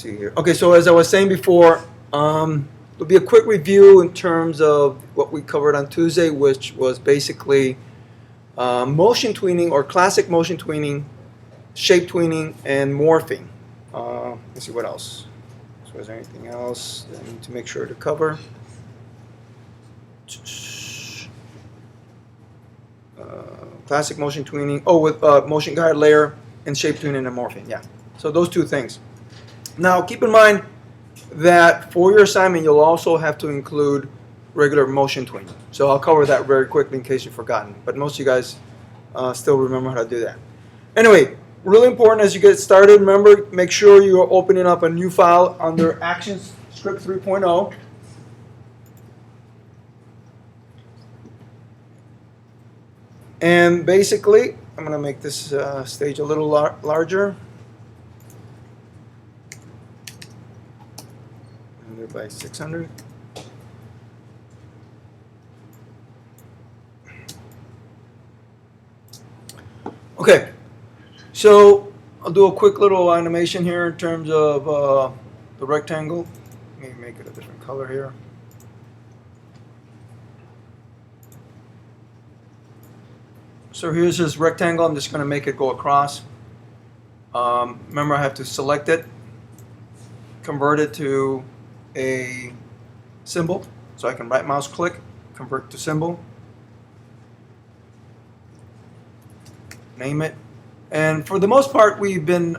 see here. Okay, so as I was saying before, there'll be a quick review in terms of what we covered on Tuesday, which was basically motion tweening or classic motion tweening, shape tweening, and morphing. Let's see what else. So is there anything else that I need to make sure to cover? Classic motion tweening. Oh, with motion guide layer and shape tweening and morphing. Yeah. So those two things. Now keep in mind that for your assignment you'll also have to include regular motion tweening. So I'll cover that very quickly in case you've forgotten. But most of you guys still remember how to do that. Anyway, really important as you get started, remember, make sure you're opening up a new file under Actions Script 3.0. And basically, I'm going to make this stage a little larger. By 600. Okay, so I'll do a quick little animation here in terms of the rectangle. Let me make it a different color here. So here's this rectangle. I'm just going to make it go across. Remember, I have to select it, convert it to a symbol, so I can right mouse click, convert to symbol, name it, and for the most part we've been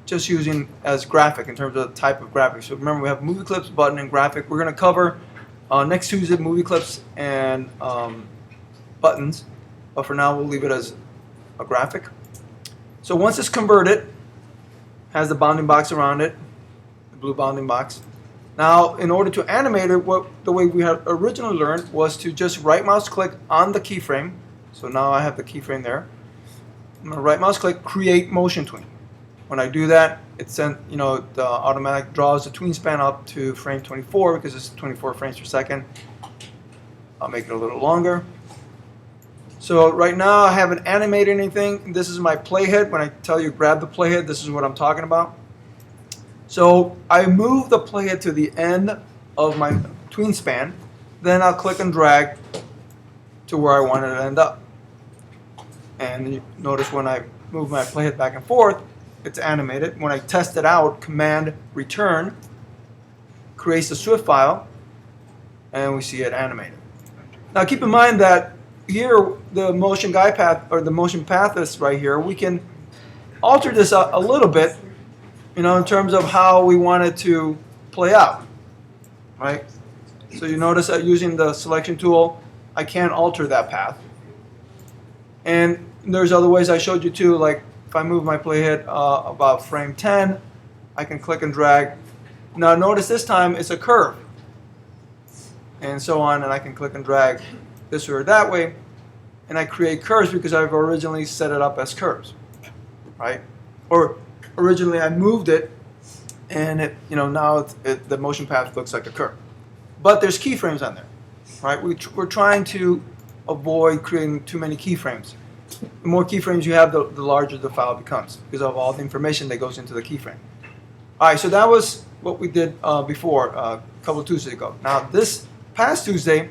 just using as graphic in terms of the type of graphic. So remember, we have movie clips, button, and graphic. We're going to cover next Tuesday movie clips and buttons, but for now we'll leave it as a graphic. So once it's converted, has the bounding box around it, the blue bounding box. Now, in order to animate it, the way we had originally learned was to just right mouse click on the keyframe. So now I have the keyframe there. I'm going to right mouse click, create motion tween. When I do that, it the automatic draws the tween span up to frame 24 because it's 24 frames per second. I'll make it a little longer. So right now I haven't animated anything. This is my playhead. When I tell you grab the playhead, this is what I'm talking about. So I move the playhead to the end of my tween span, then I'll click and drag to where I want it to end up. And you notice when I move my playhead back and forth, it's animated. When I test it out, Command Return creates a Swift file, and we see it animated. Now keep in mind that here the motion guide path, or the motion path is right here. We can alter this a little bit, in terms of how we want it to play out, right? So you notice that using the selection tool, I can alter that path. And there's other ways I showed you too, like if I move my playhead about frame 10, I can click and drag. Now notice this time it's a curve, and so on, and I can click and drag this way or that way, and I create curves because I've originally set it up as curves, right? Or originally I moved it, and now the motion path looks like a curve. But there's keyframes on there, right? We're trying to avoid creating too many keyframes. The more keyframes you have, the larger the file becomes because of all the information that goes into the keyframe. All right, so that was what we did before, a couple of Tuesdays ago. Now this past Tuesday,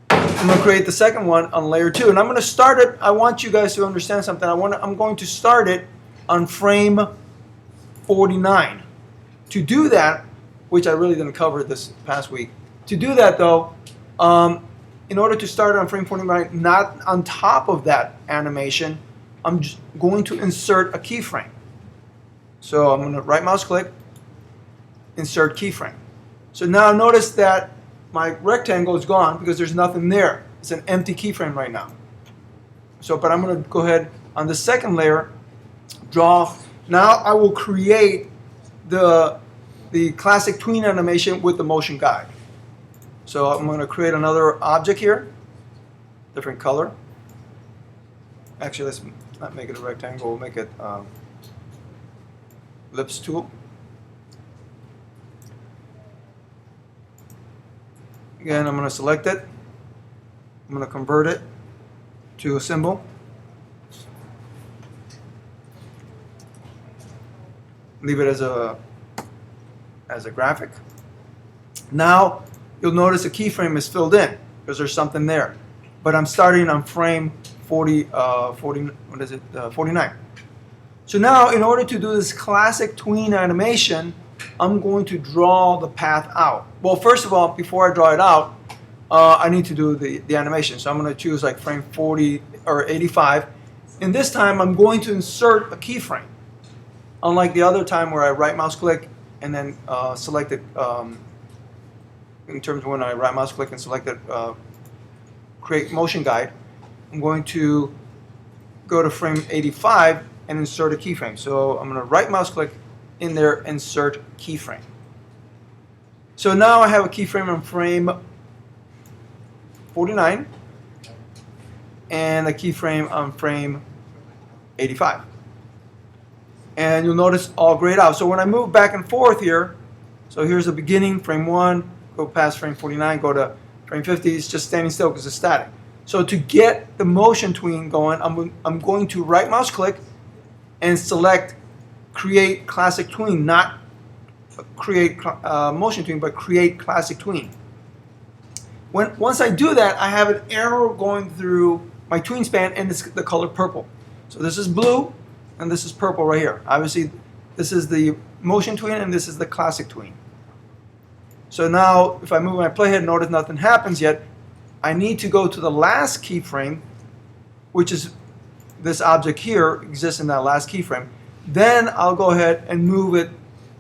I'm going to create the second one on layer 2, and I'm going to start it. I want you guys to understand something. I'm going to start it on frame 49. To do that, which I really didn't cover this past week, to do that though, in order to start on frame 49, not on top of that animation, I'm just going to insert a keyframe. So I'm going to right mouse click, insert keyframe. So now notice that my rectangle is gone because there's nothing there. It's an empty keyframe right now. But I'm going to go ahead on the second layer, draw. Now I will create the classic tween animation with the motion guide. So I'm going to create another object here, different color. Actually, let's not make it a rectangle. We'll make it ellipse tool. Again, I'm going to select it. I'm going to convert it to a symbol. leave it as a graphic. Now you'll notice the keyframe is filled in because there's something there, but I'm starting on frame 49. So now, in order to do this classic tween animation, I'm going to draw the path out. Well, first of all, before I draw it out, I need to do the animation. So I'm going to choose like frame 40 or 85. And this time, I'm going to insert a keyframe. Unlike the other time where I right mouse click and then select it, in terms of when I right mouse click and select it, create motion guide, I'm going to go to frame 85 and insert a keyframe. So I'm going to right mouse click in there, insert keyframe. So now I have a keyframe on frame 49 and a keyframe on frame 85. And you'll notice all grayed out. So when I move back and forth here, so here's the beginning, frame 1, go past frame 49, go to frame 50, it's just standing still because it's static. So to get the motion tween going, I'm going to right mouse click and select create classic tween, not create motion tween, but create classic tween. Once I do that, I have an arrow going through my tween span and it's the color purple. So this is blue and this is purple right here. Obviously, this is the motion tween and this is the classic tween. So now, if I move my playhead, notice nothing happens yet. I need to go to the last keyframe, which is this object here exists in that last keyframe. Then I'll go ahead and move it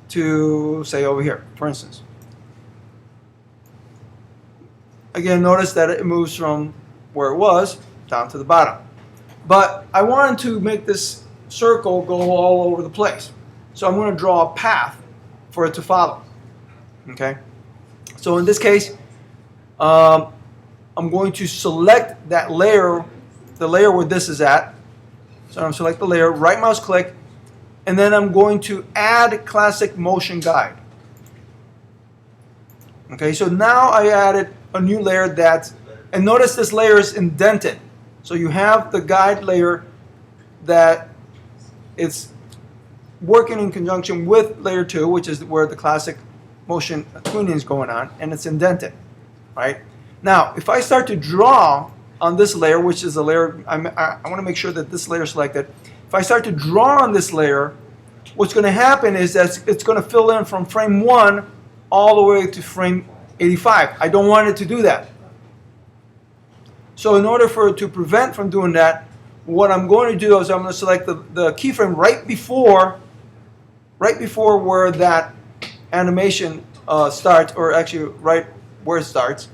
to, say, over here, for instance. Again, notice that it moves from where it was down to the bottom. But I wanted to make this circle go all over the place. So I'm going to draw a path for it to follow. Okay? So in this case, I'm going to select that layer, the layer where this is at. So I'm going to select the layer, right mouse click, and then I'm going to add classic motion guide. Okay, so now I added a new layer and notice this layer is indented. So you have the guide layer that it's working in conjunction with layer 2, which is where the classic motion tweening is going on, and it's indented, right? Now, if I start to draw on this layer, which is a layer, I want to make sure that this layer is selected. If I start to draw on this layer, what's going to happen is that it's going to fill in from frame 1 all the way to frame 85. I don't want it to do that. So in order to prevent from doing that, what I'm going to do is I'm going to select the keyframe right before where that animation starts, or actually right where it starts.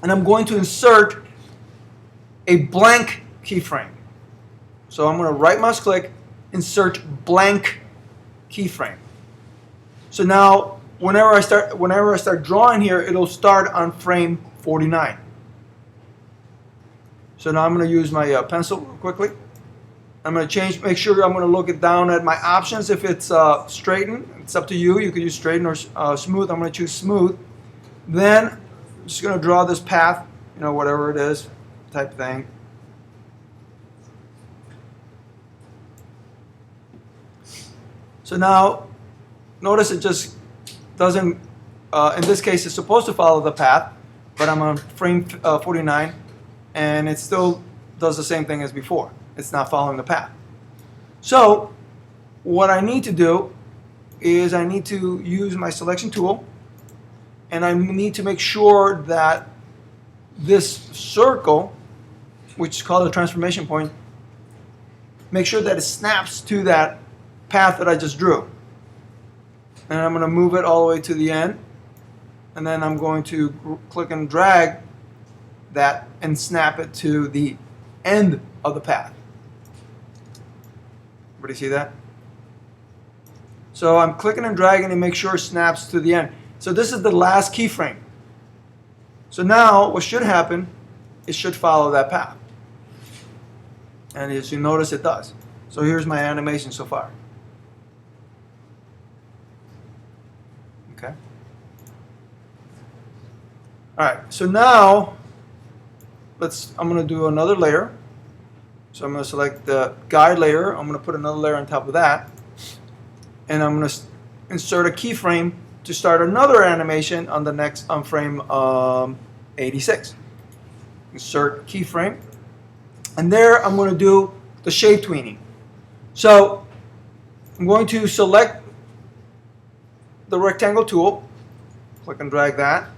And I'm going to insert a blank keyframe. So I'm going to right mouse click, insert blank keyframe. So now whenever I start drawing here, it'll start on frame 49. So now I'm going to use my pencil real quickly. I'm going to make sure I'm going to look it down at my options. If it's straighten, it's up to you. You could use straighten or smooth. I'm going to choose smooth. Then I'm just going to draw this path, whatever it is, type thing. So now, notice it just doesn't, in this case, it's supposed to follow the path, but I'm on frame 49, and it still does the same thing as before. It's not following the path. So what I need to do is I need to use my selection tool, and I need to make sure that this circle, which is called a transformation point, make sure that it snaps to that path that I just drew. And I'm going to move it all the way to the end, and then I'm going to click and drag that and snap it to the end of the path. Everybody see that? So I'm clicking and dragging to make sure it snaps to the end. So this is the last keyframe. So now what should happen, it should follow that path. And as you notice, it does. So here's my animation so far. Okay. All right, so now I'm going to do another layer. So I'm going to select the guide layer. I'm going to put another layer on top of that. and I'm going to insert a keyframe to start another animation on the next on frame 86. Insert keyframe, and there I'm going to do the shape tweening. So I'm going to select the rectangle tool, click and drag that.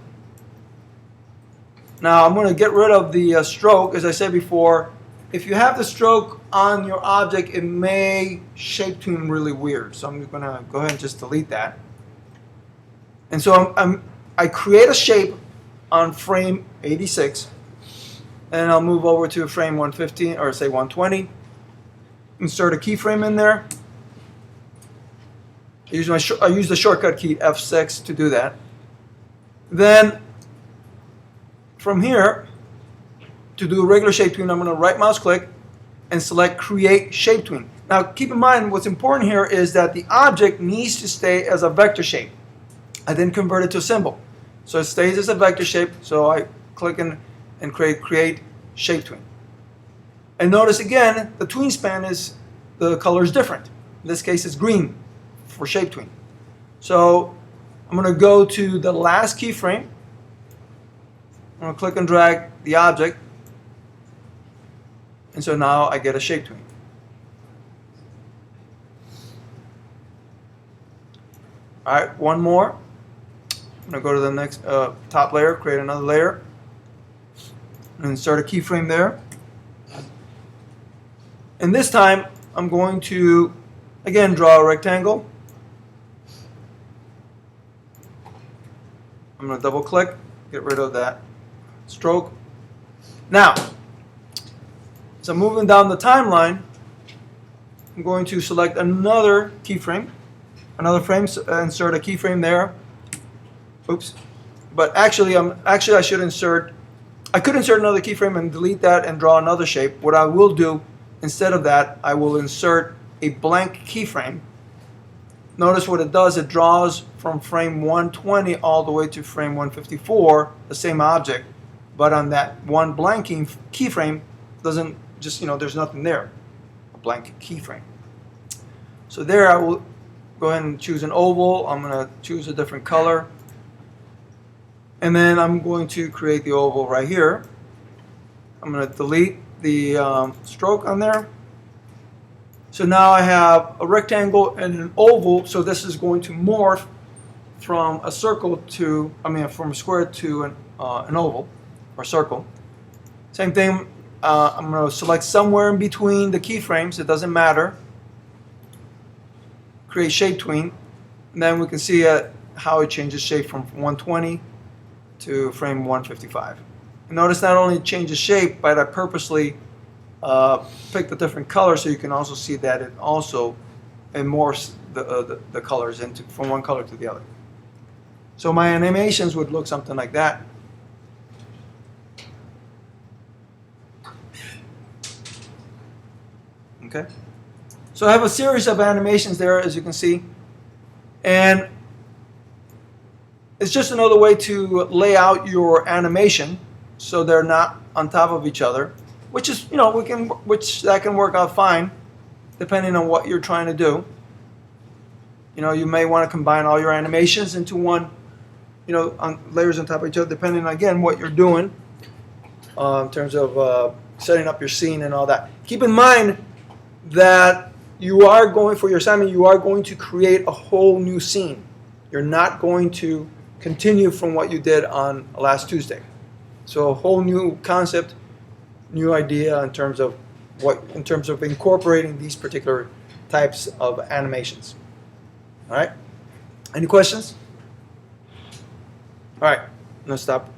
Now I'm going to get rid of the stroke. As I said before, if you have the stroke on your object, it may shape tween really weird. So I'm going to go ahead and just delete that. And so I create a shape on frame 86, and I'll move over to frame 115 or say 120. Insert a keyframe in there. I use the shortcut key F6 to do that. Then from here, to do a regular shape tween, I'm going to right mouse click and select Create Shape Tween. Now keep in mind, what's important here is that the object needs to stay as a vector shape. I then convert it to a symbol. So it stays as a vector shape, so I click and create Shape Tween. And notice again, the tween span the color is different. In this case, it's green for shape tween. So I'm going to go to the last keyframe. I'm going to click and drag the object, and so now I get a shape tween. All right, one more. I'm going to go to the next top layer, create another layer, and insert a keyframe there. And this time I'm going to again draw a rectangle. I'm going to double click, get rid of that stroke. Now, as I'm moving down the timeline, I'm going to select another keyframe, another frame, insert a keyframe there. Oops. But actually I should insert, I could insert another keyframe and delete that and draw another shape. What I will do instead of that, I will insert a blank keyframe. Notice what it does, it draws from frame 120 all the way to frame 154, the same object, but on that one blank keyframe, doesn't just, there's nothing there, a blank keyframe. So there I will go ahead and choose an oval. I'm going to choose a different color. And then I'm going to create the oval right here. I'm going to delete the stroke on there. So now I have a rectangle and an oval, so this is going to morph from a circle to, from a square to an oval or circle. Same thing, I'm going to select somewhere in between the keyframes, it doesn't matter. Create shape tween, and then we can see how it changes shape from 120 to frame 155. And notice not only changes shape, but I purposely picked a different color so you can also see that it also morphs the colors from one color to the other. So my animations would look something like that. Okay. So I have a series of animations there, as you can see, and it's just another way to lay out your animation so they're not on top of each other, which is, that can work out fine depending on what you're trying to do. You may want to combine all your animations into one, on layers on top of each other, depending on, again, what you're doing in terms of setting up your scene and all that. Keep in mind that for your assignment, you are going to create a whole new scene. You're not going to continue from what you did on last Tuesday. So a whole new concept, new idea in terms of incorporating these particular types of animations. All right? Any questions? All right, I'm gonna stop